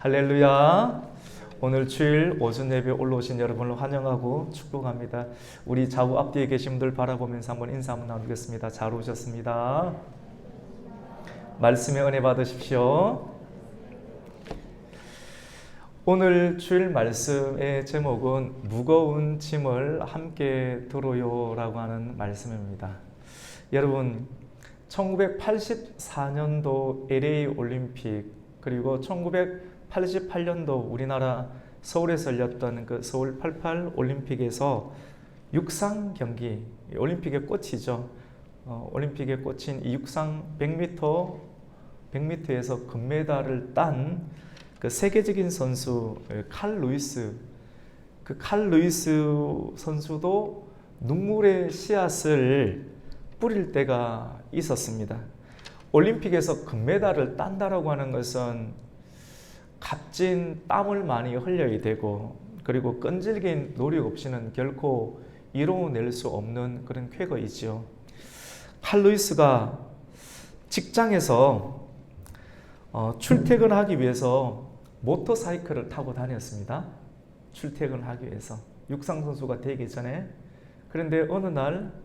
할렐루야. 오늘 주일 오전 예배 올라오신 여러분을 환영하고 축복합니다. 우리 좌우 앞뒤에 계신 분들 바라보면서 한번 인사 한번 나누겠습니다. 잘 오셨습니다. 말씀의 은혜 받으십시오. 오늘 주일 말씀의 제목은 무거운 짐을 함께 들어요 라고 하는 말씀입니다. 여러분, 1984년도 LA 올림픽 그리고 1988년도 우리나라 서울에서 열렸던 그 서울 88 올림픽에서 육상 경기, 올림픽의 꽃이죠. 올림픽의 꽃인 이 육상 100m에서 금메달을 딴 그 세계적인 선수 칼 루이스, 그 칼 루이스 선수도 눈물의 씨앗을 뿌릴 때가 있었습니다. 올림픽에서 금메달을 딴다라고 하는 것은 값진 땀을 많이 흘려야 되고, 그리고 끈질긴 노력 없이는 결코 이루어낼 수 없는 그런 쾌거이죠. 칼 루이스가 직장에서 출퇴근하기 위해서 모터사이클을 타고 다녔습니다. 출퇴근하기 위해서, 육상선수가 되기 전에. 그런데 어느 날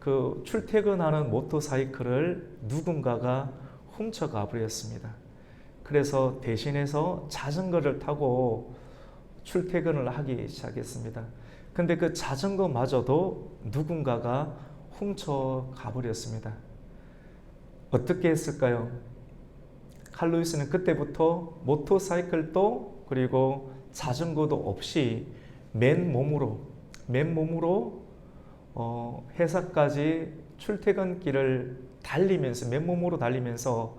그 출퇴근하는 모터사이클을 누군가가 훔쳐가 버렸습니다. 그래서 대신해서 자전거를 타고 출퇴근을 하기 시작했습니다. 근데 그 자전거마저도 누군가가 훔쳐가 버렸습니다. 어떻게 했을까요? 칼 루이스는 그때부터 모터사이클도 그리고 자전거도 없이 맨몸으로 회사까지 출퇴근길을 달리면서, 맨몸으로 달리면서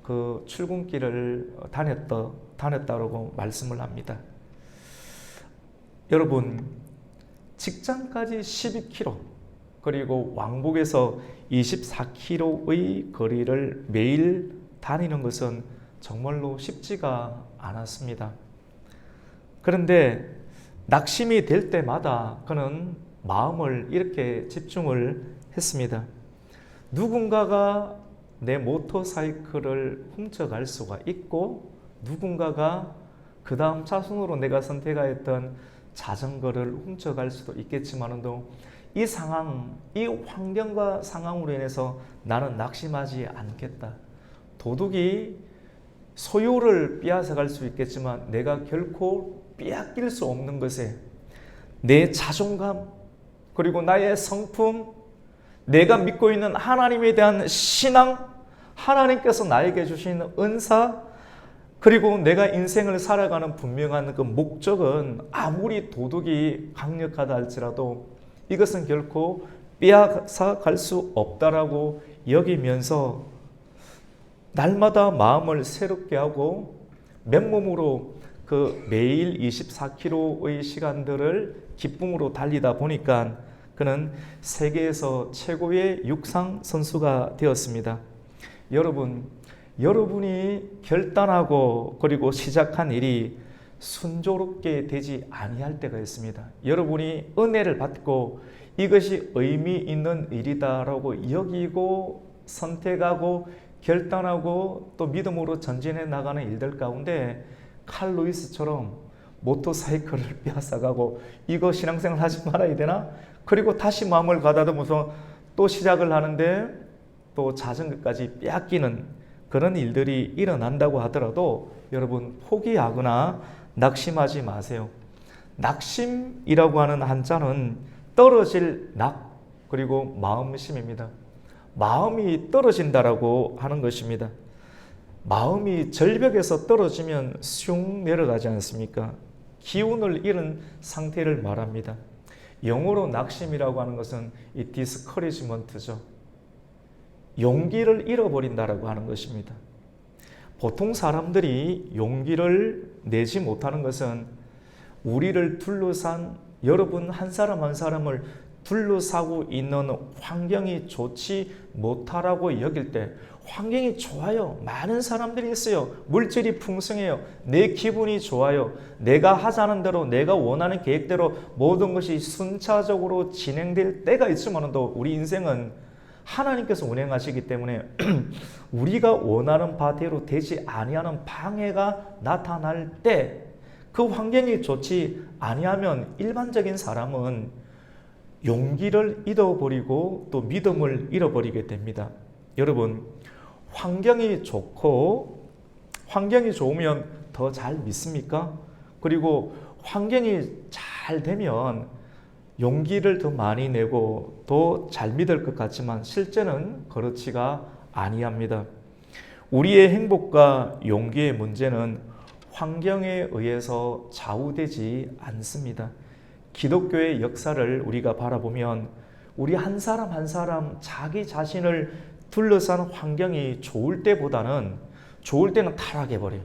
그 출근길을 다녔다고 말씀을 합니다. 여러분, 직장까지 12km 그리고 왕복에서 24km의 거리를 매일 다니는 것은 정말로 쉽지가 않았습니다. 그런데 낙심이 될 때마다 그는 마음을 이렇게 집중을 했습니다. 누군가가 내 모터사이클을 훔쳐갈 수가 있고, 누군가가 그 다음 차순으로 내가 선택하였던 자전거를 훔쳐갈 수도 있겠지만도 이 상황, 이 환경과 상황으로 인해서 나는 낙심하지 않겠다. 도둑이 소유를 빼앗아갈 수 있겠지만 내가 결코 빼앗길 수 없는 것에 내 자존감, 그리고 나의 성품, 내가 믿고 있는 하나님에 대한 신앙, 하나님께서 나에게 주신 은사, 그리고 내가 인생을 살아가는 분명한 그 목적은 아무리 도둑이 강력하다 할지라도 이것은 결코 빼앗아 갈 수 없다라고 여기면서 날마다 마음을 새롭게 하고 맨몸으로 그 매일 24km의 시간들을 기쁨으로 달리다 보니까 그는 세계에서 최고의 육상 선수가 되었습니다. 여러분, 여러분이 결단하고 그리고 시작한 일이 순조롭게 되지 아니할 때가 있습니다. 여러분이 은혜를 받고 이것이 의미 있는 일이다라고 여기고 선택하고 결단하고 또 믿음으로 전진해 나가는 일들 가운데 칼 루이스처럼 모터사이클을 빼앗아가고 이거 신앙생활 하지 말아야 되나? 그리고 다시 마음을 가다듬어서 또 시작을 하는데 또 자전거까지 빼앗기는 그런 일들이 일어난다고 하더라도 여러분, 포기하거나 낙심하지 마세요. 낙심이라고 하는 한자는 떨어질 낙 그리고 마음심입니다. 마음이 떨어진다라고 하는 것입니다. 마음이 절벽에서 떨어지면 슝 내려가지 않습니까? 기운을 잃은 상태를 말합니다. 영어로 낙심이라고 하는 것은 이 discouragement죠. 용기를 잃어버린다라고 하는 것입니다. 보통 사람들이 용기를 내지 못하는 것은 우리를 둘러싼, 여러분 한 사람 한 사람을 둘러싸고 있는 환경이 좋지 못하라고 여길 때, 환경이 좋아요. 많은 사람들이 있어요. 물질이 풍성해요. 내 기분이 좋아요. 내가 하자는 대로, 내가 원하는 계획대로 모든 것이 순차적으로 진행될 때가 있지만도 우리 인생은 하나님께서 운행하시기 때문에 우리가 원하는 바대로 되지 아니하는 방해가 나타날 때 그 환경이 좋지 아니하면 일반적인 사람은 용기를 잃어버리고 또 믿음을 잃어버리게 됩니다. 여러분, 환경이 좋으면 더 잘 믿습니까? 그리고 환경이 잘 되면 용기를 더 많이 내고 더 잘 믿을 것 같지만 실제는 그렇지가 아니합니다. 우리의 행복과 용기의 문제는 환경에 의해서 좌우되지 않습니다. 기독교의 역사를 우리가 바라보면 우리 한 사람 한 사람 자기 자신을 둘러싼 환경이 좋을 때는 타락해버려요.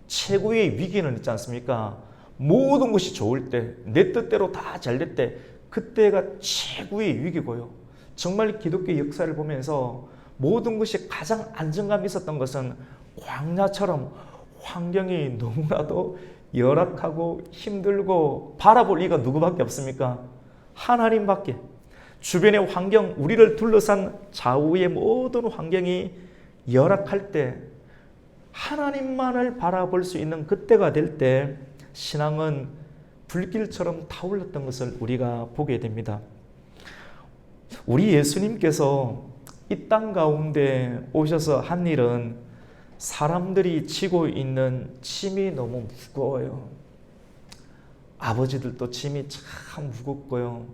최고의 위기는 있지 않습니까? 모든 것이 좋을 때, 내 뜻대로 다 잘 될 때, 그때가 최고의 위기고요. 정말 기독교 역사를 보면서 모든 것이 가장 안정감이 있었던 것은 광야처럼 환경이 너무나도 열악하고 힘들고 바라볼 리가 누구밖에 없습니까? 하나님밖에. 주변의 환경, 우리를 둘러싼 좌우의 모든 환경이 열악할 때 하나님만을 바라볼 수 있는 그때가 될 때 신앙은 불길처럼 타올랐던 것을 우리가 보게 됩니다. 우리 예수님께서 이 땅 가운데 오셔서 한 일은 사람들이 지고 있는 짐이 너무 무거워요. 아버지들도 짐이 참 무겁고요.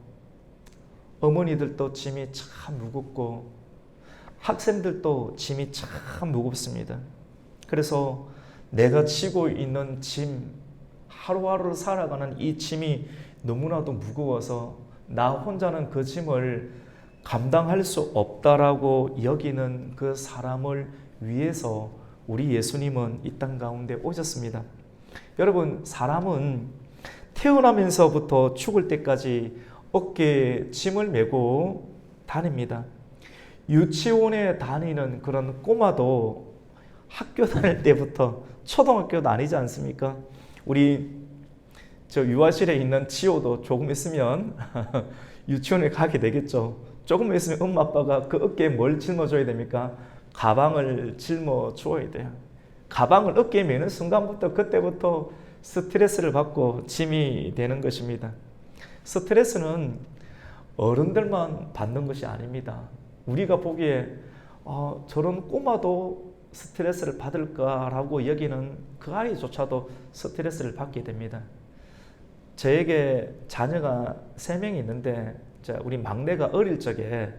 어머니들도 짐이 참 무겁고 학생들도 짐이 참 무겁습니다. 그래서 내가 지고 있는 짐, 하루하루 살아가는 이 짐이 너무나도 무거워서 나 혼자는 그 짐을 감당할 수 없다라고 여기는 그 사람을 위해서 우리 예수님은 이 땅 가운데 오셨습니다. 여러분, 사람은 태어나면서부터 죽을 때까지 어깨에 짐을 메고 다닙니다. 유치원에 다니는 그런 꼬마도 학교 다닐 때부터 초등학교도 아니지 않습니까? 우리 유아실에 있는 지호도 조금 있으면 유치원에 가게 되겠죠. 조금 있으면 엄마 아빠가 그 어깨에 뭘 짊어줘야 됩니까? 가방을 짊어줘야 돼요. 가방을 어깨에 메는 순간부터 그때부터 스트레스를 받고 짐이 되는 것입니다. 스트레스는 어른들만 받는 것이 아닙니다. 우리가 보기에 저런 꼬마도 스트레스를 받을까라고 여기는 그 아이조차도 스트레스를 받게 됩니다. 저에게 자녀가 3명이 있는데 우리 막내가 어릴 적에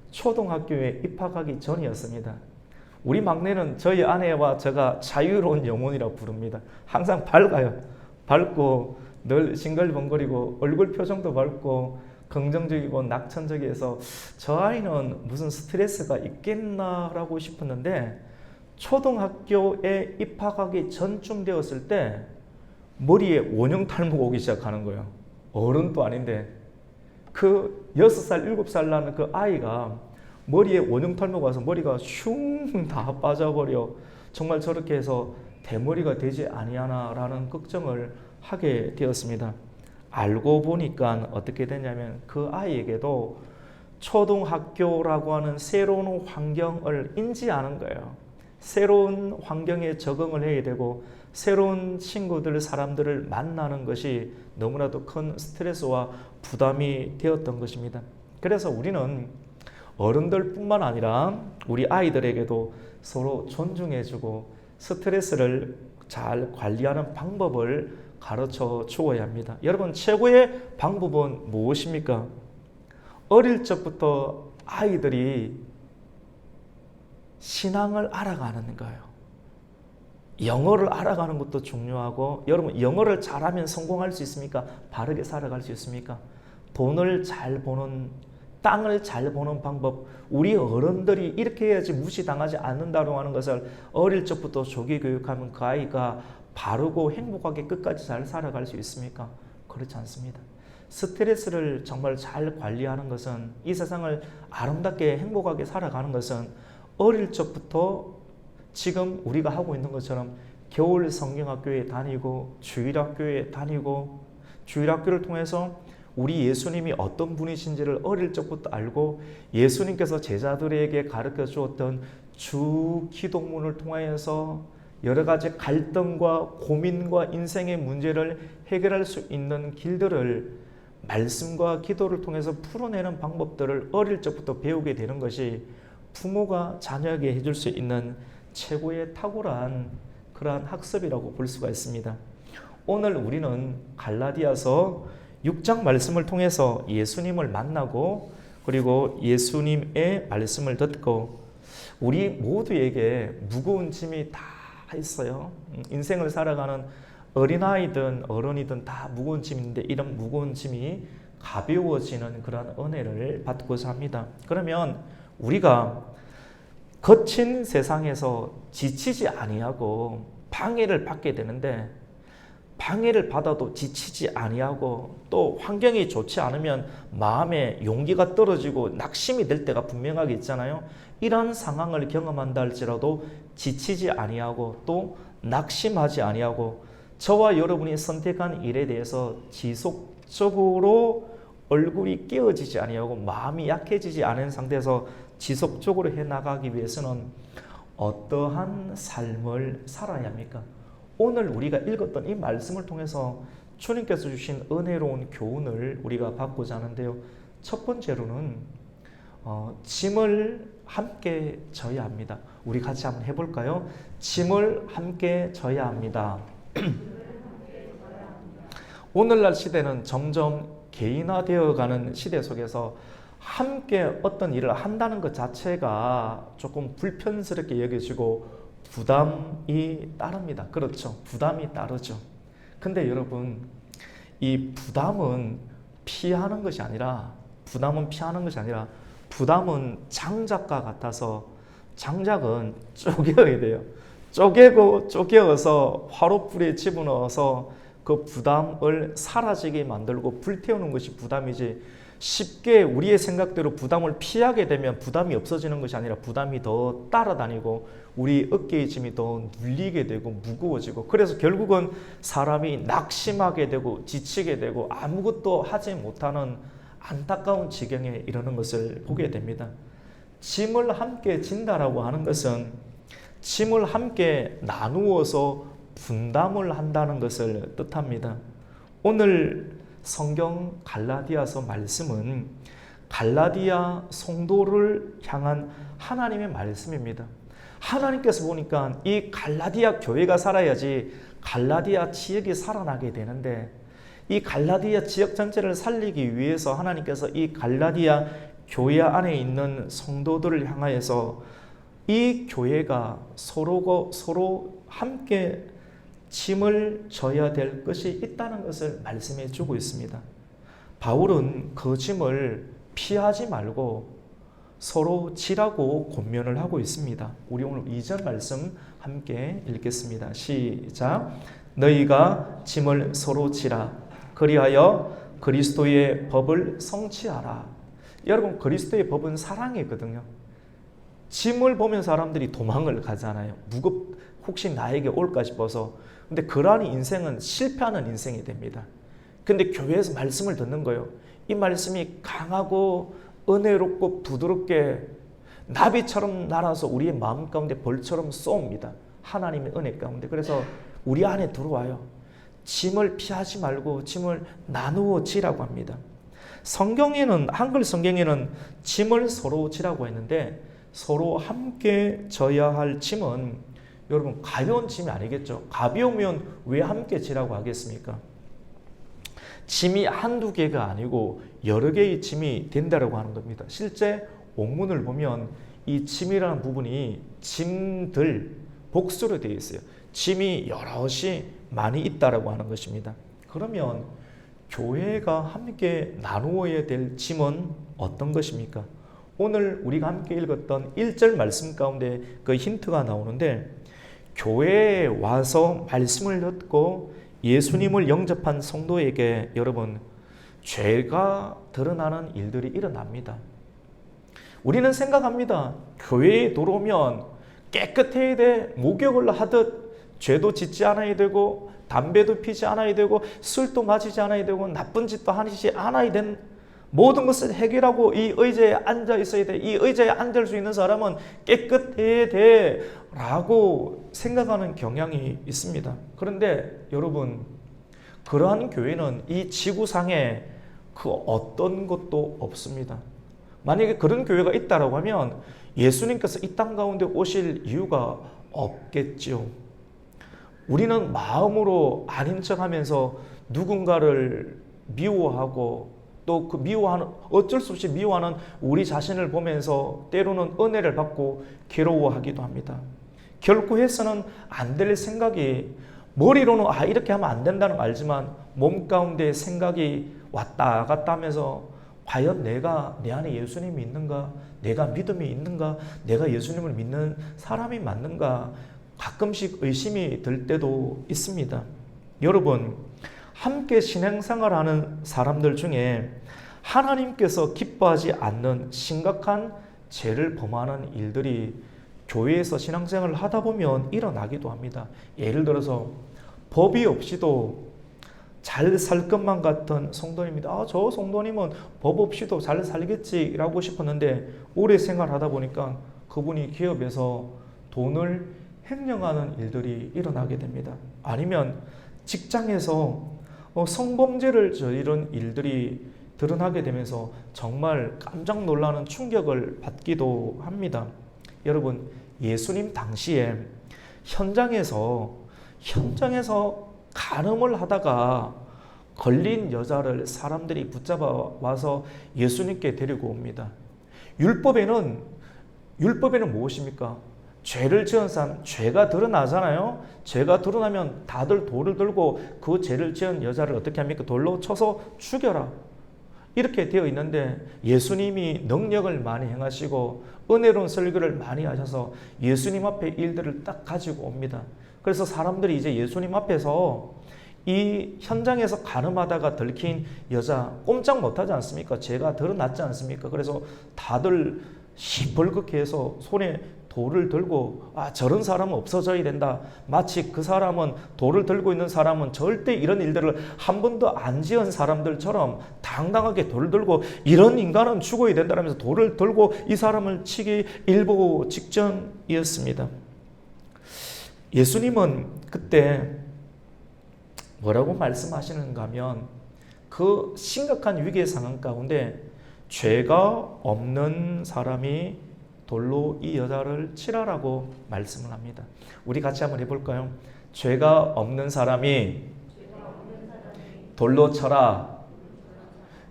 초등학교에 입학하기 전이었습니다. 우리 막내는 저희 아내와 제가 자유로운 영혼이라고 부릅니다. 항상 밝아요. 밝고 늘 싱글벙거리고 얼굴 표정도 밝고 긍정적이고 낙천적이어서 저 아이는 무슨 스트레스가 있겠나라고 싶었는데 초등학교에 입학하기 전쯤 되었을 때 머리에 원형 탈모가 오기 시작하는 거예요. 어른도 아닌데 그 6살, 7살 나는 그 아이가 머리에 원형 탈모가 와서 머리가 슝 다 빠져버려 정말 저렇게 해서 대머리가 되지 아니하나라는 걱정을 하게 되었습니다. 알고 보니까 어떻게 되냐면 그 아이에게도 초등학교라고 하는 새로운 환경을 인지하는 거예요. 새로운 환경에 적응을 해야 되고 새로운 친구들, 사람들을 만나는 것이 너무나도 큰 스트레스와 부담이 되었던 것입니다. 그래서 우리는 어른들뿐만 아니라 우리 아이들에게도 서로 존중해주고 스트레스를 잘 관리하는 방법을 가르쳐 주어야 합니다. 여러분, 최고의 방법은 무엇입니까? 어릴 적부터 아이들이 신앙을 알아가는 거예요. 영어를 알아가는 것도 중요하고, 여러분, 영어를 잘하면 성공할 수 있습니까? 바르게 살아갈 수 있습니까? 돈을 잘 버는, 땅을 잘 버는 방법, 우리 어른들이 이렇게 해야지 무시당하지 않는다고 하는 것을 어릴 적부터 조기 교육하면 그 아이가 바르고 행복하게 끝까지 잘 살아갈 수 있습니까? 그렇지 않습니다. 스트레스를 정말 잘 관리하는 것은, 이 세상을 아름답게 행복하게 살아가는 것은 어릴 적부터 지금 우리가 하고 있는 것처럼 겨울 성경학교에 다니고 주일학교에 다니고 주일학교를 통해서 우리 예수님이 어떤 분이신지를 어릴 적부터 알고 예수님께서 제자들에게 가르쳐 주었던 주 기도문을 통하여서 여러 가지 갈등과 고민과 인생의 문제를 해결할 수 있는 길들을 말씀과 기도를 통해서 풀어내는 방법들을 어릴 적부터 배우게 되는 것이 부모가 자녀에게 해줄 수 있는 최고의 탁월한 그러한 학습이라고 볼 수가 있습니다. 오늘 우리는 갈라디아서 6장 말씀을 통해서 예수님을 만나고 그리고 예수님의 말씀을 듣고 우리 모두에게 무거운 짐이 다 있어요. 인생을 살아가는 어린아이든 어른이든 다 무거운 짐인데 이런 무거운 짐이 가벼워지는 그런 은혜를 받고자 합니다. 그러면 우리가 거친 세상에서 지치지 아니하고 방해를 받게 되는데 방해를 받아도 지치지 아니하고 또 환경이 좋지 않으면 마음에 용기가 떨어지고 낙심이 될 때가 분명하게 있잖아요. 이런 상황을 경험한다 할지라도 지치지 아니하고 또 낙심하지 아니하고 저와 여러분이 선택한 일에 대해서 지속적으로 얼굴이 깨어지지 아니하고 마음이 약해지지 않은 상태에서 지속적으로 해나가기 위해서는 어떠한 삶을 살아야 합니까? 오늘 우리가 읽었던 이 말씀을 통해서 주님께서 주신 은혜로운 교훈을 우리가 받고자 하는데요. 첫 번째로는 짐을 함께 져야 합니다. 우리 같이 한번 해볼까요? 짐을 함께 져야 합니다. 오늘날 시대는 점점 개인화되어가는 시대 속에서 함께 어떤 일을 한다는 것 자체가 조금 불편스럽게 여겨지고 부담이 따릅니다. 그렇죠. 부담이 따르죠. 근데 여러분, 이 부담은 피하는 것이 아니라 부담은 장작과 같아서 장작은 쪼개야 돼요. 쪼개어서 화롯불에 집어넣어서 그 부담을 사라지게 만들고 불태우는 것이 부담이지 쉽게 우리의 생각대로 부담을 피하게 되면 부담이 없어지는 것이 아니라 부담이 더 따라다니고 우리 어깨의 짐이 더 눌리게 되고 무거워지고 그래서 결국은 사람이 낙심하게 되고 지치게 되고 아무것도 하지 못하는 안타까운 지경에 이르는 것을 보게 됩니다. 짐을 함께 진다라고 하는 것은 짐을 함께 나누어서 분담을 한다는 것을 뜻합니다. 오늘 성경 갈라디아서 말씀은 갈라디아 성도를 향한 하나님의 말씀입니다. 하나님께서 보니까 이 갈라디아 교회가 살아야지 갈라디아 지역이 살아나게 되는데 이 갈라디아 지역 전체를 살리기 위해서 하나님께서 이 갈라디아 교회 안에 있는 성도들을 향하여서 이 교회가 서로 함께 짐을 져야 될 것이 있다는 것을 말씀해 주고 있습니다. 바울은 그 짐을 피하지 말고 서로 지라고 권면을 하고 있습니다. 우리 오늘 2절 말씀 함께 읽겠습니다. 시작. 너희가 짐을 서로 지라. 그리하여 그리스도의 법을 성취하라. 여러분, 그리스도의 법은 사랑이거든요. 짐을 보면 사람들이 도망을 가잖아요. 혹시 나에게 올까 싶어서. 근데 그러한 인생은 실패하는 인생이 됩니다. 근데 교회에서 말씀을 듣는 거예요. 이 말씀이 강하고 은혜롭고 부드럽게 나비처럼 날아서 우리의 마음 가운데 벌처럼 쏘옵니다. 하나님의 은혜 가운데. 그래서 우리 안에 들어와요. 짐을 피하지 말고 짐을 나누어 지라고 합니다. 성경에는, 한글 성경에는 짐을 서로 지라고 했는데 서로 함께 져야 할 짐은 여러분 가벼운 짐이 아니겠죠. 가벼우면 왜 함께 지라고 하겠습니까? 짐이 한두 개가 아니고 여러 개의 짐이 된다고 하는 겁니다. 실제 원문을 보면 이 짐이라는 부분이 짐들 복수로 되어 있어요. 짐이 여럿이 많이 있다라고 하는 것입니다. 그러면 교회가 함께 나누어야 될 짐은 어떤 것입니까? 오늘 우리가 함께 읽었던 1절 말씀 가운데 그 힌트가 나오는데 교회에 와서 말씀을 듣고 예수님을 영접한 성도에게 여러분 죄가 드러나는 일들이 일어납니다. 우리는 생각합니다. 교회에 들어오면 깨끗해야 돼. 목욕을 하듯 죄도 짓지 않아야 되고 담배도 피지 않아야 되고 술도 마시지 않아야 되고 나쁜 짓도 하지 않아야 된 모든 것을 해결하고 이 의자에 앉아 있어야 돼. 이 의자에 앉을 수 있는 사람은 깨끗해야 돼 라고 생각하는 경향이 있습니다. 그런데 여러분, 그러한 교회는 이 지구상에 그 어떤 것도 없습니다. 만약에 그런 교회가 있다라고 하면 예수님께서 이 땅 가운데 오실 이유가 없겠지요. 우리는 마음으로 아닌 척하면서 누군가를 미워하고 또 그 미워하는, 어쩔 수 없이 미워하는 우리 자신을 보면서 때로는 은혜를 받고 괴로워하기도 합니다. 결코 해서는 안 될 생각이, 머리로는 이렇게 하면 안 된다는 걸 알지만 몸 가운데 생각이 왔다 갔다 하면서 과연 내가 내 안에 예수님이 있는가? 내가 믿음이 있는가? 내가 예수님을 믿는 사람이 맞는가? 가끔씩 의심이 들 때도 있습니다. 여러분, 함께 신앙생활하는 사람들 중에 하나님께서 기뻐하지 않는 심각한 죄를 범하는 일들이 교회에서 신앙생활을 하다 보면 일어나기도 합니다. 예를 들어서 법이 없이도 잘 살 것만 같은 성도님입니다. 저 성도님은 법 없이도 잘 살겠지라고 싶었는데 오래 생활하다 보니까 그분이 기업에서 돈을 횡령하는 일들이 일어나게 됩니다. 아니면 직장에서 성범죄를 저지른 일들이 드러나게 되면서 정말 깜짝 놀라는 충격을 받기도 합니다. 여러분, 예수님 당시에 현장에서 간음을 하다가 걸린 여자를 사람들이 붙잡아 와서 예수님께 데리고 옵니다. 율법에는 무엇입니까? 죄를 지은 사람, 죄가 드러나잖아요. 죄가 드러나면 다들 돌을 들고 그 죄를 지은 여자를 어떻게 합니까? 돌로 쳐서 죽여라. 이렇게 되어 있는데 예수님이 능력을 많이 행하시고 은혜로운 설교를 많이 하셔서 예수님 앞에 일들을 딱 가지고 옵니다. 그래서 사람들이 이제 예수님 앞에서 이 현장에서 간음하다가 들킨 여자 꼼짝 못하지 않습니까? 죄가 드러났지 않습니까? 그래서 다들 시뻘겋게 해서 손에 돌을 들고 저런 사람은 없어져야 된다. 마치 그 사람은, 돌을 들고 있는 사람은 절대 이런 일들을 한 번도 안 지은 사람들처럼 당당하게 돌을 들고 이런 인간은 죽어야 된다면서 돌을 들고 이 사람을 치기 일보 직전이었습니다. 예수님은 그때 뭐라고 말씀하시는가 하면 그 심각한 위기의 상황 가운데 죄가 없는 사람이 돌로 이 여자를 치라라고 말씀을 합니다. 우리 같이 한번 해볼까요? 죄가 없는 사람이 돌로 쳐라.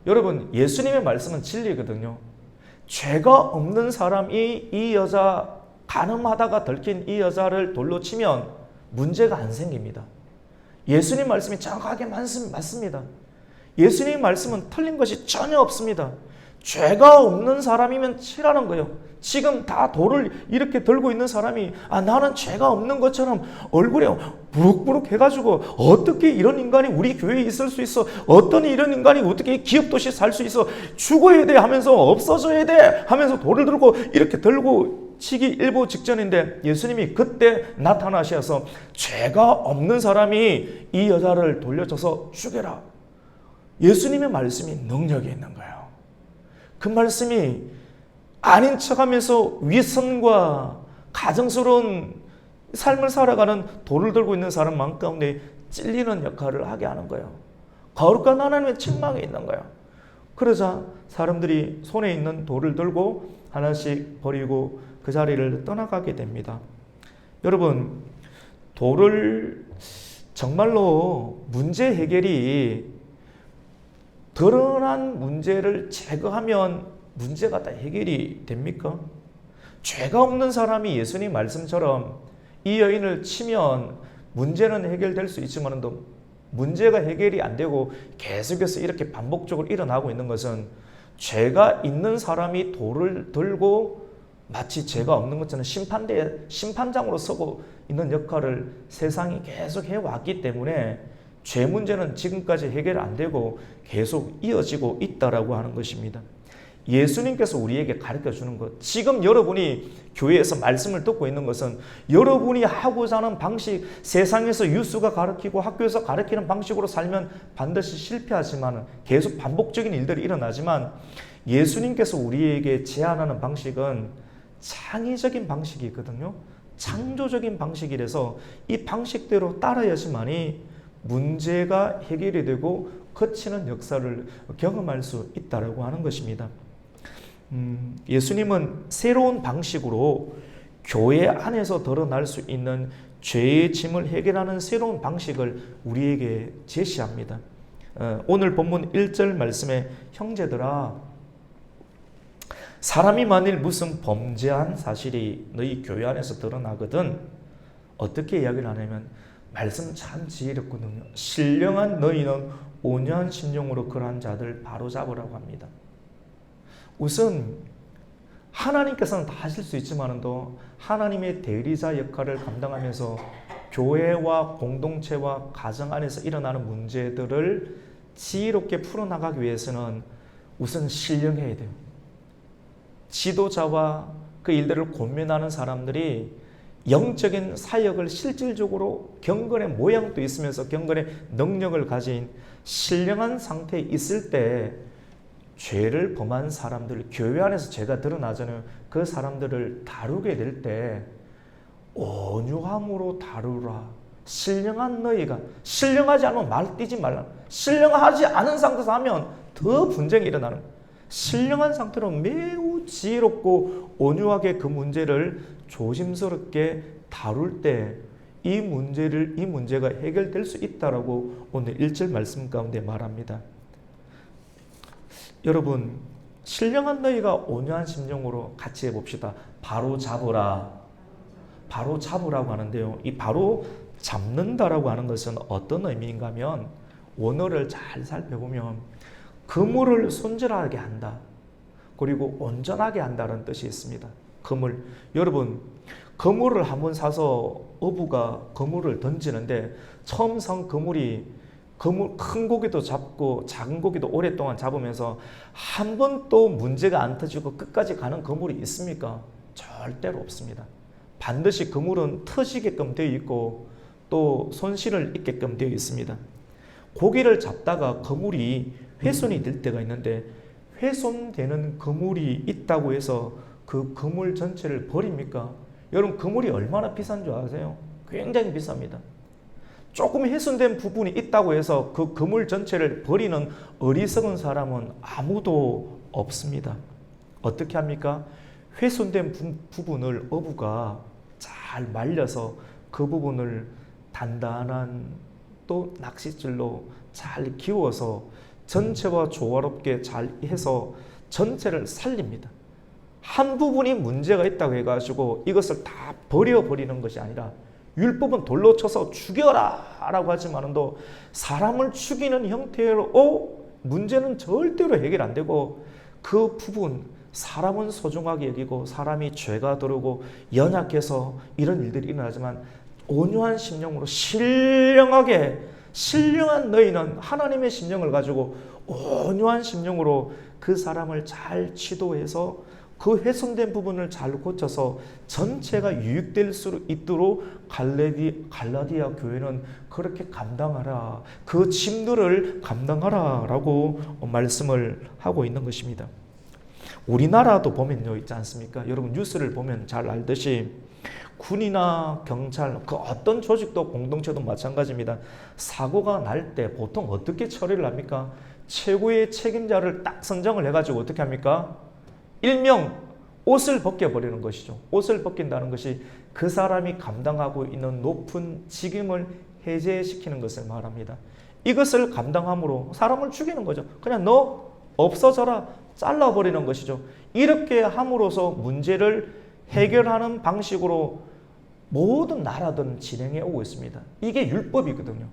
여러분, 예수님의 말씀은 진리거든요. 죄가 없는 사람이 이 여자, 간음하다가 들킨 이 여자를 돌로 치면 문제가 안 생깁니다. 예수님 말씀이 정확하게 맞습니다. 예수님 말씀은 틀린 것이 전혀 없습니다. 죄가 없는 사람이면 치라는 거예요. 지금 다 돌을 이렇게 들고 있는 사람이 나는 죄가 없는 것처럼 얼굴에 부룩부룩 해가지고 어떻게 이런 인간이 우리 교회에 있을 수 있어? 어떤 이런 인간이 어떻게 기업도시에 살 수 있어? 죽어야 돼 하면서 없어져야 돼 하면서 돌을 들고 이렇게 들고 치기 일보 직전인데 예수님이 그때 나타나셔서 죄가 없는 사람이 이 여자를 돌려쳐서 죽여라. 예수님의 말씀이 능력이 있는 거예요. 그 말씀이 아닌 척하면서 위선과 가증스러운 삶을 살아가는 돌을 들고 있는 사람 마음 가운데 찔리는 역할을 하게 하는 거예요. 거룩한 하나님의 책망이 있는 거예요. 그러자 사람들이 손에 있는 돌을 들고 하나씩 버리고 그 자리를 떠나가게 됩니다. 여러분, 돌을 정말로 문제 해결이 드러난 문제를 제거하면 문제가 다 해결이 됩니까? 죄가 없는 사람이 예수님 말씀처럼 이 여인을 치면 문제는 해결될 수 있지만 문제가 해결이 안 되고 계속해서 이렇게 반복적으로 일어나고 있는 것은 죄가 있는 사람이 돌을 들고 마치 죄가 없는 것처럼 심판장으로 서고 있는 역할을 세상이 계속 해왔기 때문에 죄 문제는 지금까지 해결 안 되고 계속 이어지고 있다라고 하는 것입니다. 예수님께서 우리에게 가르쳐 주는 것, 지금 여러분이 교회에서 말씀을 듣고 있는 것은 여러분이 하고자 하는 방식, 세상에서 유수가 가르치고 학교에서 가르치는 방식으로 살면 반드시 실패하지만 계속 반복적인 일들이 일어나지만 예수님께서 우리에게 제안하는 방식은 창의적인 방식이거든요. 창조적인 방식이라서 이 방식대로 따라야지만이 문제가 해결이 되고 거치는 역사를 경험할 수 있다고 하는 것입니다. 예수님은 새로운 방식으로 교회 안에서 드러날 수 있는 죄의 짐을 해결하는 새로운 방식을 우리에게 제시합니다. 오늘 본문 1절 말씀에 형제들아, 사람이 만일 무슨 범죄한 사실이 너희 교회 안에서 드러나거든, 어떻게 이야기를 하냐면 말씀 참 지혜롭거든요. 신령한 너희는 온유한 심령으로 그러한 자들 바로 잡으라고 합니다. 우선 하나님께서는 다 하실 수 있지만도 하나님의 대리자 역할을 감당하면서 교회와 공동체와 가정 안에서 일어나는 문제들을 지혜롭게 풀어나가기 위해서는 우선 신령해야 돼요. 지도자와 그 일들을 권면하는 사람들이 영적인 사역을 실질적으로 경건의 모양도 있으면서 경건의 능력을 가진 신령한 상태에 있을 때 죄를 범한 사람들, 교회 안에서 죄가 드러나잖아요. 그 사람들을 다루게 될 때 온유함으로 다루라. 신령한 너희가, 신령하지 않으면 말 뛰지 말라. 신령하지 않은 상태에서 하면 더 분쟁이 일어나는 거예요. 신령한 상태로 매우 지혜롭고 온유하게 그 문제를 조심스럽게 다룰 때 이 문제가 해결될 수 있다라고 오늘 1절 말씀 가운데 말합니다. 여러분, 신령한 너희가 온유한 심령으로 같이 해봅시다. 바로 잡으라. 바로 잡으라고 하는데요. 이 바로 잡는다라고 하는 것은 어떤 의미인가 하면 원어를 잘 살펴보면 그물을 손질하게 한다. 그리고 온전하게 한다는 뜻이 있습니다. 그물. 여러분, 그물을 한번 사서 어부가 그물을 던지는데 처음 산 그물이 큰 고기도 잡고 작은 고기도 오랫동안 잡으면서 한 번도 문제가 안 터지고 끝까지 가는 그물이 있습니까? 절대로 없습니다. 반드시 그물은 터지게끔 되어 있고 또 손실을 입게끔 되어 있습니다. 고기를 잡다가 그물이 훼손이 될 때가 있는데 훼손되는 그물이 있다고 해서 그 그물 전체를 버립니까? 여러분, 그물이 얼마나 비싼 줄 아세요? 굉장히 비쌉니다. 조금 훼손된 부분이 있다고 해서 그 그물 전체를 버리는 어리석은 사람은 아무도 없습니다. 어떻게 합니까? 훼손된 부분을 어부가 잘 말려서 그 부분을 단단한 또 낚싯줄로 잘 기워서 전체와 조화롭게 잘 해서 전체를 살립니다. 한 부분이 문제가 있다고 해가지고 이것을 다 버려버리는 것이 아니라 율법은 돌로 쳐서 죽여라 라고 하지만도 사람을 죽이는 형태로 문제는 절대로 해결 안 되고 그 부분, 사람은 소중하게 여기고 사람이 죄가 들어오고 연약해서 이런 일들이 일어나지만 온유한 심령으로 신령한 너희는 하나님의 심령을 가지고 온유한 심령으로 그 사람을 잘 지도해서 그 훼손된 부분을 잘 고쳐서 전체가 유익될 수 있도록 갈라디아 교회는 그렇게 감당하라. 그 짐들을 감당하라 라고 말씀을 하고 있는 것입니다. 우리나라도 보면요, 있지 않습니까? 여러분 뉴스를 보면 잘 알듯이 군이나 경찰, 그 어떤 조직도 공동체도 마찬가지입니다. 사고가 날 때 보통 어떻게 처리를 합니까? 최고의 책임자를 딱 선정을 해가지고 어떻게 합니까? 일명 옷을 벗겨버리는 것이죠. 옷을 벗긴다는 것이 그 사람이 감당하고 있는 높은 직임을 해제시키는 것을 말합니다. 이것을 감당함으로 사람을 죽이는 거죠. 그냥 너 없어져라, 잘라버리는 것이죠. 이렇게 함으로써 문제를 해결하는 방식으로 모든 나라들은 진행해 오고 있습니다. 이게 율법이거든요.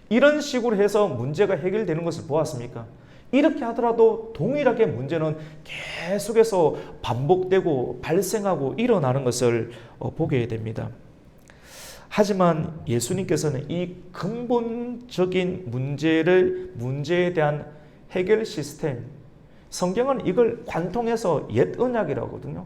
이런 식으로 해서 문제가 해결되는 것을 보았습니까? 이렇게 하더라도 동일하게 문제는 계속해서 반복되고 발생하고 일어나는 것을 보게 됩니다. 하지만 예수님께서는 이 근본적인 문제에 대한 해결 시스템, 성경은 이걸 관통해서 옛 언약이라고 하거든요.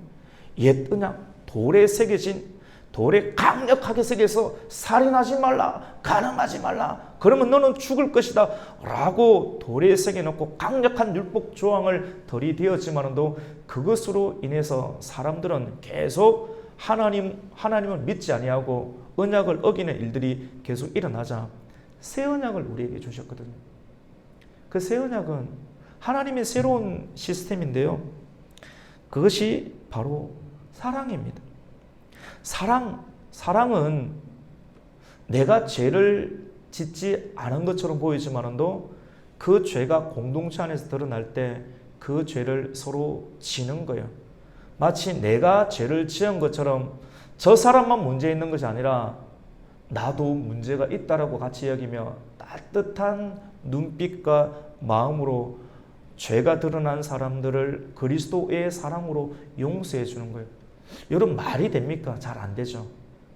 옛 언약, 돌에 새겨진, 돌에 강력하게 새겨서 살인하지 말라, 가늠하지 말라, 그러면 너는 죽을 것이다 라고 돌에 새겨놓고 강력한 율법 조항을 들이대었지만도 그것으로 인해서 사람들은 계속 하나님을 믿지 아니하고 언약을 어기는 일들이 계속 일어나자 새 언약을 우리에게 주셨거든요. 그 새 언약은 하나님의 새로운 시스템인데요. 그것이 바로 사랑입니다. 사랑은 내가 죄를 짓지 않은 것처럼 보이지만도 그 죄가 공동체 안에서 드러날 때 그 죄를 서로 지는 거예요. 마치 내가 죄를 지은 것처럼 저 사람만 문제 있는 것이 아니라 나도 문제가 있다라고 같이 여기며 따뜻한 눈빛과 마음으로 죄가 드러난 사람들을 그리스도의 사랑으로 용서해 주는 거예요. 여러분, 말이 됩니까? 잘 안 되죠.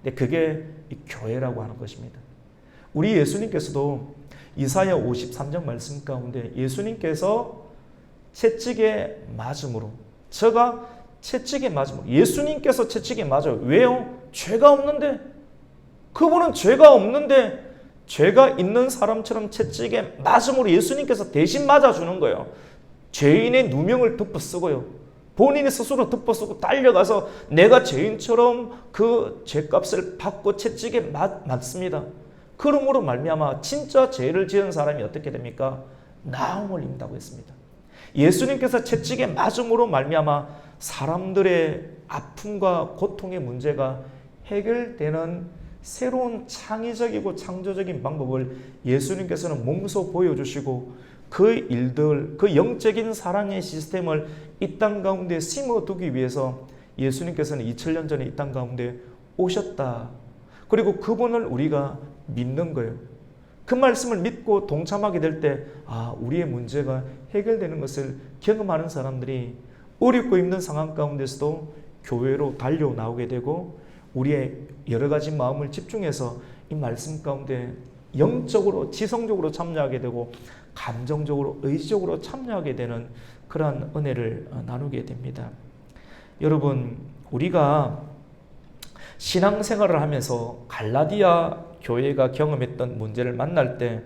근데 그게 이 교회라고 하는 것입니다. 우리 예수님께서도 이사야 53장 말씀 가운데 예수님께서 채찍에 맞음으로, 저가 채찍에 맞음으로, 예수님께서 채찍에 맞아요. 왜요? 죄가 없는데, 그분은 죄가 없는데 죄가 있는 사람처럼 채찍에 맞음으로 예수님께서 대신 맞아주는 거예요. 죄인의 누명을 덮어쓰고요. 본인이 스스로 덮어쓰고 달려가서 내가 죄인처럼 그 죄값을 받고 채찍에 맞습니다. 그러므로 말미암아 진짜 죄를 지은 사람이 어떻게 됩니까? 나음을 입는다고 했습니다. 예수님께서 채찍에 맞음으로 말미암아 사람들의 아픔과 고통의 문제가 해결되는 새로운 창의적이고 창조적인 방법을 예수님께서는 몸소 보여주시고 그 일들, 그 영적인 사랑의 시스템을 이 땅 가운데 심어두기 위해서 예수님께서는 2000년 전에 이 땅 가운데 오셨다. 그리고 그분을 우리가 믿는 거예요. 그 말씀을 믿고 동참하게 될 때 우리의 문제가 해결되는 것을 경험하는 사람들이 어렵고 힘든 상황 가운데서도 교회로 달려나오게 되고 우리의 여러 가지 마음을 집중해서 이 말씀 가운데 영적으로 지성적으로 참여하게 되고 감정적으로 의지적으로 참여하게 되는 그러한 은혜를 나누게 됩니다. 여러분, 우리가 신앙생활을 하면서 갈라디아 교회가 경험했던 문제를 만날 때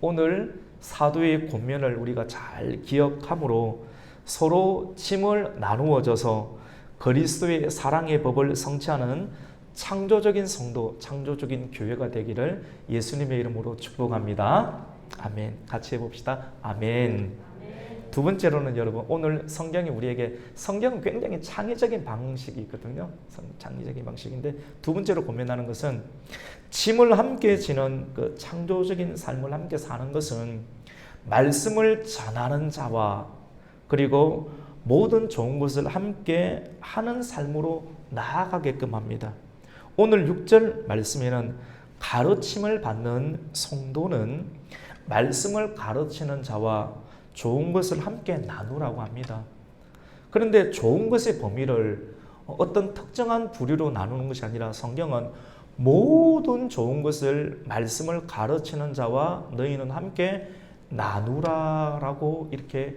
오늘 사도의 권면을 우리가 잘 기억함으로 서로 짐을 나누어져서 그리스도의 사랑의 법을 성취하는 창조적인 성도, 창조적인 교회가 되기를 예수님의 이름으로 축복합니다. 아멘. 같이 해봅시다. 아멘. 두 번째로는 여러분, 오늘 성경이 우리에게, 성경은 굉장히 창의적인 방식이 있거든요. 창의적인 방식인데 두 번째로 고민하는 것은 짐을 함께 지는 그 창조적인 삶을 함께 사는 것은 말씀을 전하는 자와 그리고 모든 좋은 것을 함께 하는 삶으로 나아가게끔 합니다. 오늘 6절 말씀에는 가르침을 받는 성도는 말씀을 가르치는 자와 좋은 것을 함께 나누라고 합니다. 그런데 좋은 것의 범위를 어떤 특정한 부류로 나누는 것이 아니라 성경은 모든 좋은 것을 말씀을 가르치는 자와 너희는 함께 나누라라고 이렇게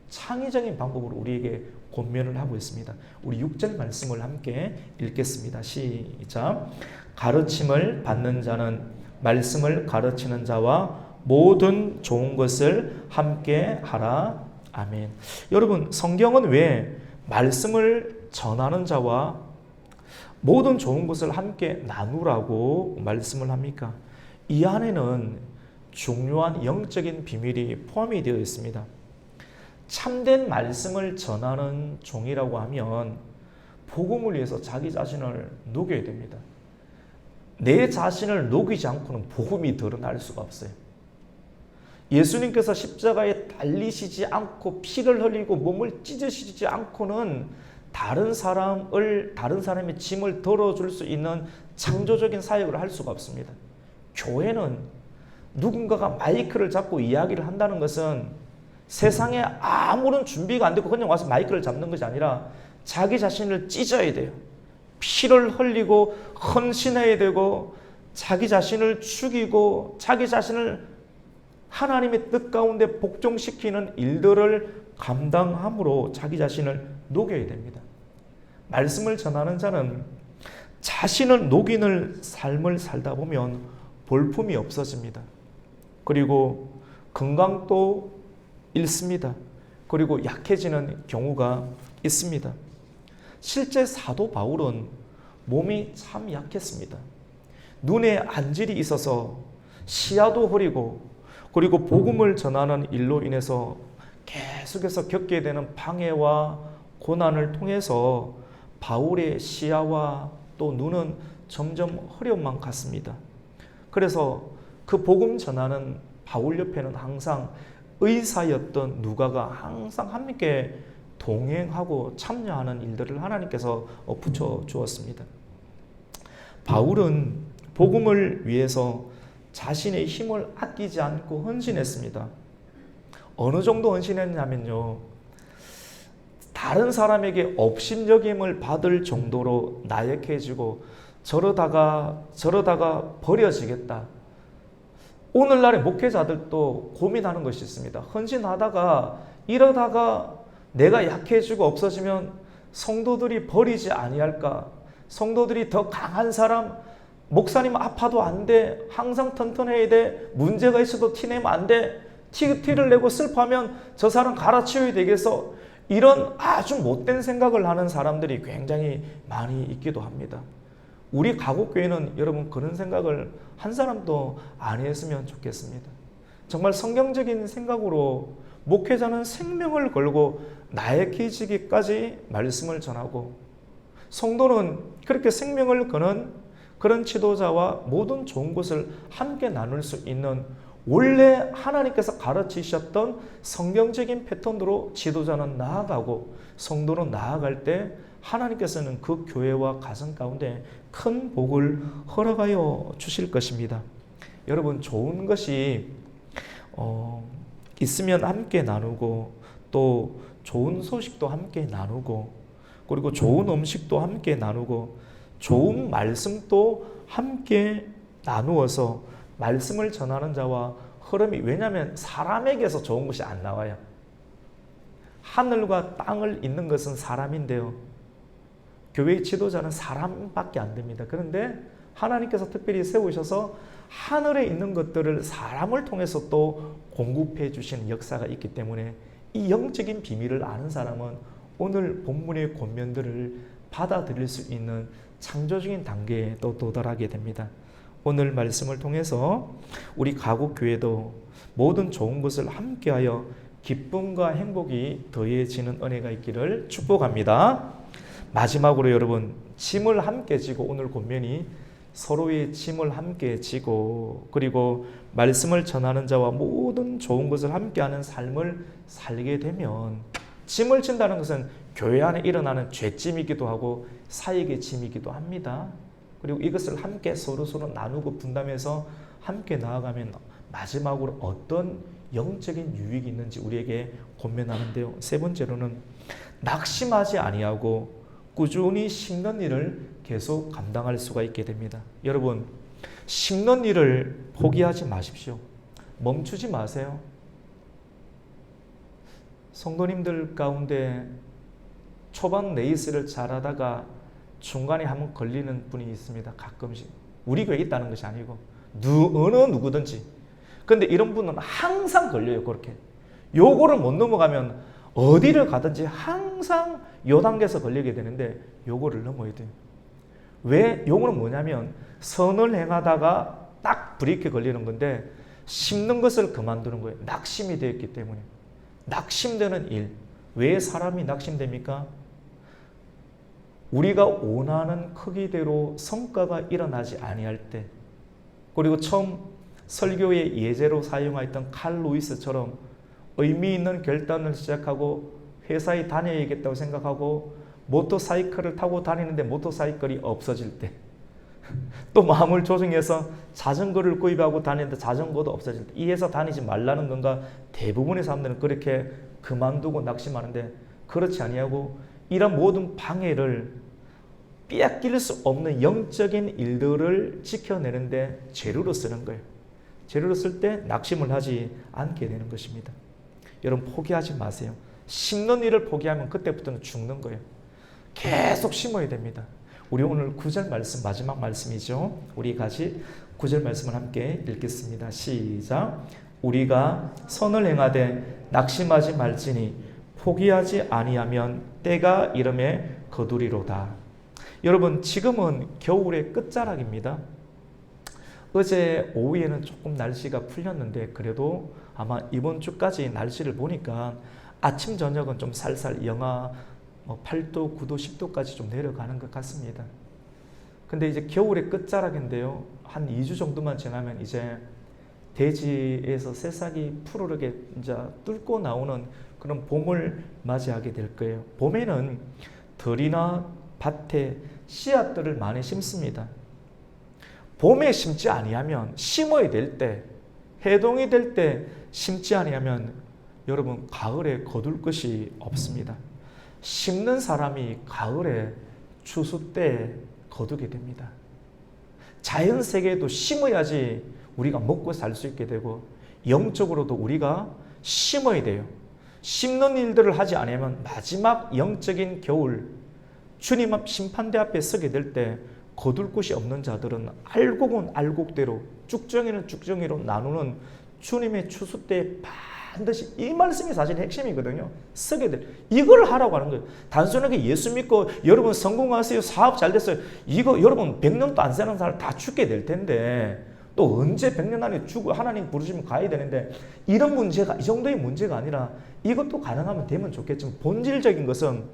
창의적인 방법으로 우리에게 권면을 하고 있습니다. 우리 6절 말씀을 함께 읽겠습니다. 시작. 가르침을 받는 자는 말씀을 가르치는 자와 모든 좋은 것을 함께 하라. 아멘. 여러분, 성경은 왜 말씀을 전하는 자와 모든 좋은 것을 함께 나누라고 말씀을 합니까? 이 안에는 중요한 영적인 비밀이 포함이 되어 있습니다. 참된 말씀을 전하는 종이라고 하면 복음을 위해서 자기 자신을 녹여야 됩니다. 내 자신을 녹이지 않고는 복음이 드러날 수가 없어요. 예수님께서 십자가에 달리시지 않고 피를 흘리고 몸을 찢으시지 않고는 다른 사람의 짐을 덜어줄 수 있는 창조적인 사역을 할 수가 없습니다. 교회는 누군가가 마이크를 잡고 이야기를 한다는 것은 세상에 아무런 준비가 안 되고 그냥 와서 마이크를 잡는 것이 아니라 자기 자신을 찢어야 돼요. 피를 흘리고 헌신해야 되고 자기 자신을 죽이고 자기 자신을 하나님의 뜻 가운데 복종시키는 일들을 감당함으로 자기 자신을 녹여야 됩니다. 말씀을 전하는 자는 자신을 녹이는 삶을 살다 보면 볼품이 없어집니다. 그리고 건강도 잃습니다. 그리고 약해지는 경우가 있습니다. 실제 사도 바울은 몸이 참 약했습니다. 눈에 안질이 있어서 시야도 흐리고, 그리고 복음을 전하는 일로 인해서 계속해서 겪게 되는 방해와 고난을 통해서 바울의 시야와 또 눈은 점점 흐려만 갔습니다. 그래서 그 복음 전하는 바울 옆에는 항상 의사였던 누가가 항상 함께 동행하고 참여하는 일들을 하나님께서 붙여주었습니다. 바울은 복음을 위해서 자신의 힘을 아끼지 않고 헌신했습니다. 어느 정도 헌신했냐면요, 다른 사람에게 업신여김을 받을 정도로 나약해지고 저러다가 버려지겠다. 오늘날의 목회자들도 고민하는 것이 있습니다. 헌신하다가 이러다가 내가 약해지고 없어지면 성도들이 버리지 아니할까? 성도들이 더 강한 사람, 목사님 아파도 안 돼. 항상 튼튼해야 돼. 문제가 있어도 티내면 안 돼. 티를 내고 슬퍼하면 저 사람 갈아치워야 되겠어. 이런 아주 못된 생각을 하는 사람들이 굉장히 많이 있기도 합니다. 우리 가곡교회는 여러분 그런 생각을 한 사람도 안 했으면 좋겠습니다. 정말 성경적인 생각으로 목회자는 생명을 걸고 나약해지기까지 말씀을 전하고, 성도는 그렇게 생명을 거는 그런 지도자와 모든 좋은 것을 함께 나눌 수 있는, 원래 하나님께서 가르치셨던 성경적인 패턴으로 지도자는 나아가고 성도는 나아갈 때 하나님께서는 그 교회와 가정 가운데 큰 복을 허락하여 주실 것입니다. 여러분, 좋은 것이 있으면 함께 나누고, 또 좋은 소식도 함께 나누고, 그리고 좋은 음식도 함께 나누고, 좋은 말씀도 함께 나누어서 말씀을 전하는 자와 흐름이, 왜냐하면 사람에게서 좋은 것이 안 나와요. 하늘과 땅을 잇는 것은 사람인데요, 교회의 지도자는 사람밖에 안 됩니다. 그런데 하나님께서 특별히 세우셔서 하늘에 있는 것들을 사람을 통해서 또 공급해 주시는 역사가 있기 때문에 이 영적인 비밀을 아는 사람은 오늘 본문의 권면들을 받아들일 수 있는 창조적인 단계에 또 도달하게 됩니다. 오늘 말씀을 통해서 우리 가곡교회도 모든 좋은 것을 함께하여 기쁨과 행복이 더해지는 은혜가 있기를 축복합니다. 마지막으로 여러분, 짐을 함께 지고, 오늘 권면이 서로의 짐을 함께 지고, 그리고 말씀을 전하는 자와 모든 좋은 것을 함께하는 삶을 살게 되면, 짐을 진다는 것은 교회 안에 일어나는 죄짐이기도 하고 사역의 짐이기도 합니다. 그리고 이것을 함께 서로서로 나누고 분담해서 함께 나아가면 마지막으로 어떤 영적인 유익이 있는지 우리에게 권면하는데요. 세 번째로는 낙심하지 아니하고 꾸준히 심는 일을 계속 감당할 수가 있게 됩니다. 여러분, 심는 일을 포기하지 마십시오. 멈추지 마세요. 성도님들 가운데 초반 레이스를 잘하다가 중간에 한번 걸리는 분이 있습니다. 가끔씩. 우리 교회에 있다는 것이 아니고 어느 누구든지. 근데 이런 분은 항상 걸려요. 그렇게 요거를 못 넘어가면 어디를 가든지 항상 요 단계에서 걸리게 되는데, 요거를 넘어야 돼요. 왜? 요거는 뭐냐면 선을 행하다가 딱 브레이크 걸리는 건데, 심는 것을 그만두는 거예요. 낙심이 되었기 때문에. 낙심되는 일. 왜 사람이 낙심됩니까? 우리가 원하는 크기대로 성과가 일어나지 아니할 때, 그리고 처음 설교의 예제로 사용했던 칼 루이스처럼 의미 있는 결단을 시작하고 회사에 다녀야겠다고 생각하고 모터사이클을 타고 다니는데 모터사이클이 없어질 때, 또 마음을 조정해서 자전거를 구입하고 다니는데 자전거도 없어질 때, 이 회사 다니지 말라는 건가? 대부분의 사람들은 그렇게 그만두고 낙심하는데, 그렇지 아니하고 이런 모든 방해를 빼앗길 수 없는 영적인 일들을 지켜내는데 재료로 쓰는 거예요. 재료로 쓸 때 낙심을 하지 않게 되는 것입니다. 여러분, 포기하지 마세요. 심는 일을 포기하면 그때부터는 죽는 거예요. 계속 심어야 됩니다. 우리 오늘 9절 말씀, 마지막 말씀이죠. 우리 같이 9절 말씀을 함께 읽겠습니다. 시작. 우리가 선을 행하되 낙심하지 말지니 포기하지 아니하면 때가 이름에 거두리로다. 여러분, 지금은 겨울의 끝자락입니다. 어제 오후에는 조금 날씨가 풀렸는데 그래도 아마 이번 주까지 날씨를 보니까 아침 저녁은 좀 살살 영하 8도, 9도, 10도까지 좀 내려가는 것 같습니다. 근데 이제 겨울의 끝자락인데요. 한 2주 정도만 지나면 이제 대지에서 새싹이 푸르르게 이제 뚫고 나오는 그런 봄을 맞이하게 될 거예요. 봄에는 들이나 밭에 씨앗들을 많이 심습니다. 봄에 심지 아니하면 심어야 될 때, 해동이 될 때 심지 아니하면 여러분 가을에 거둘 것이 없습니다. 심는 사람이 가을에 추수 때 거두게 됩니다. 자연 세계에도 심어야지 우리가 먹고 살 수 있게 되고 영적으로도 우리가 심어야 돼요. 심는 일들을 하지 않으면 마지막 영적인 겨울 주님 앞 심판대 앞에 서게 될 때 거둘 곳이 없는 자들은 알곡은 알곡대로 쭉정이는 쭉정이로 나누는 주님의 추수 때 반드시 이 말씀이 사실 핵심이거든요. 서게 될 이걸 하라고 하는 거예요. 단순하게 예수 믿고 여러분 성공하세요, 사업 잘 됐어요, 이거 여러분 100년도 안 사는 사람 다 죽게 될 텐데 또 언제 100년 안에 죽고 하나님 부르시면 가야 되는데 이런 문제가 이 정도의 문제가 아니라 이것도 가능하면 되면 좋겠지만 본질적인 것은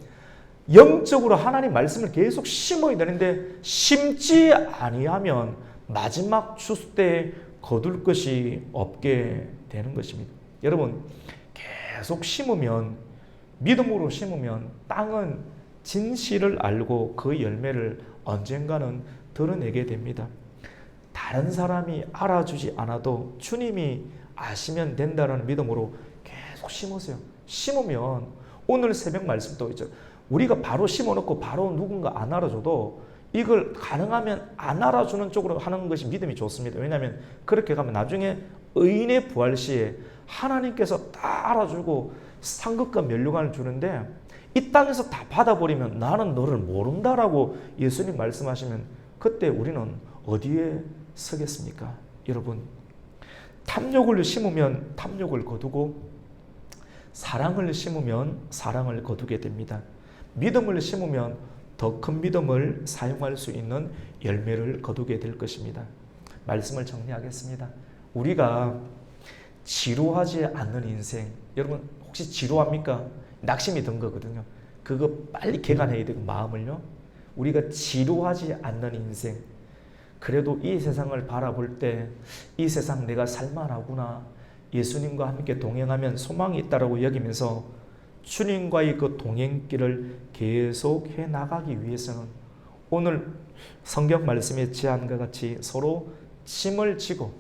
영적으로 하나님 말씀을 계속 심어야 되는데 심지 아니하면 마지막 추수 때 거둘 것이 없게 되는 것입니다. 여러분 계속 심으면 믿음으로 심으면 땅은 진실을 알고 그 열매를 언젠가는 드러내게 됩니다. 다른 사람이 알아주지 않아도 주님이 아시면 된다는 믿음으로 계속 심으세요. 심으면 오늘 새벽 말씀도 있죠. 우리가 바로 심어놓고 바로 누군가 안 알아줘도 이걸 가능하면 안 알아주는 쪽으로 하는 것이 믿음이 좋습니다. 왜냐하면 그렇게 가면 나중에 의인의 부활 시에 하나님께서 다 알아주고 상급과 면류관을 주는데 이 땅에서 다 받아버리면 나는 너를 모른다라고 예수님 말씀하시면 그때 우리는 어디에 서겠습니까? 여러분, 탐욕을 심으면 탐욕을 거두고 사랑을 심으면 사랑을 거두게 됩니다. 믿음을 심으면 더 큰 믿음을 사용할 수 있는 열매를 거두게 될 것입니다. 말씀을 정리하겠습니다. 우리가 지루하지 않는 인생, 여러분 혹시 지루합니까? 낙심이 든 거거든요. 그거 빨리 개간해야 되고 마음을요. 우리가 지루하지 않는 인생, 그래도 이 세상을 바라볼 때 이 세상 내가 살만하구나, 예수님과 함께 동행하면 소망이 있다라고 여기면서 주님과의 그 동행길을 계속 해 나가기 위해서는 오늘 성경 말씀의 제안과 같이 서로 짐을 지고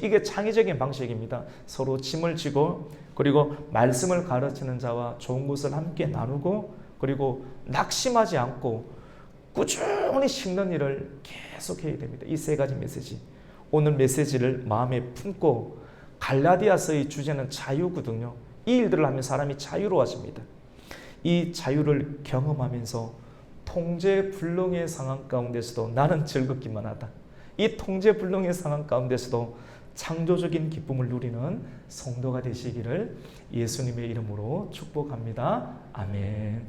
이게 창의적인 방식입니다. 서로 짐을 지고 그리고 말씀을 가르치는 자와 좋은 것을 함께 나누고 그리고 낙심하지 않고 꾸준히 심는 일을 계속해야 됩니다. 이 세 가지 메시지, 오늘 메시지를 마음에 품고, 갈라디아서의 주제는 자유거든요. 이 일들을 하면 사람이 자유로워집니다. 이 자유를 경험하면서 통제불능의 상황 가운데서도 나는 즐겁기만 하다, 이 통제불능의 상황 가운데서도 창조적인 기쁨을 누리는 성도가 되시기를 예수님의 이름으로 축복합니다. 아멘.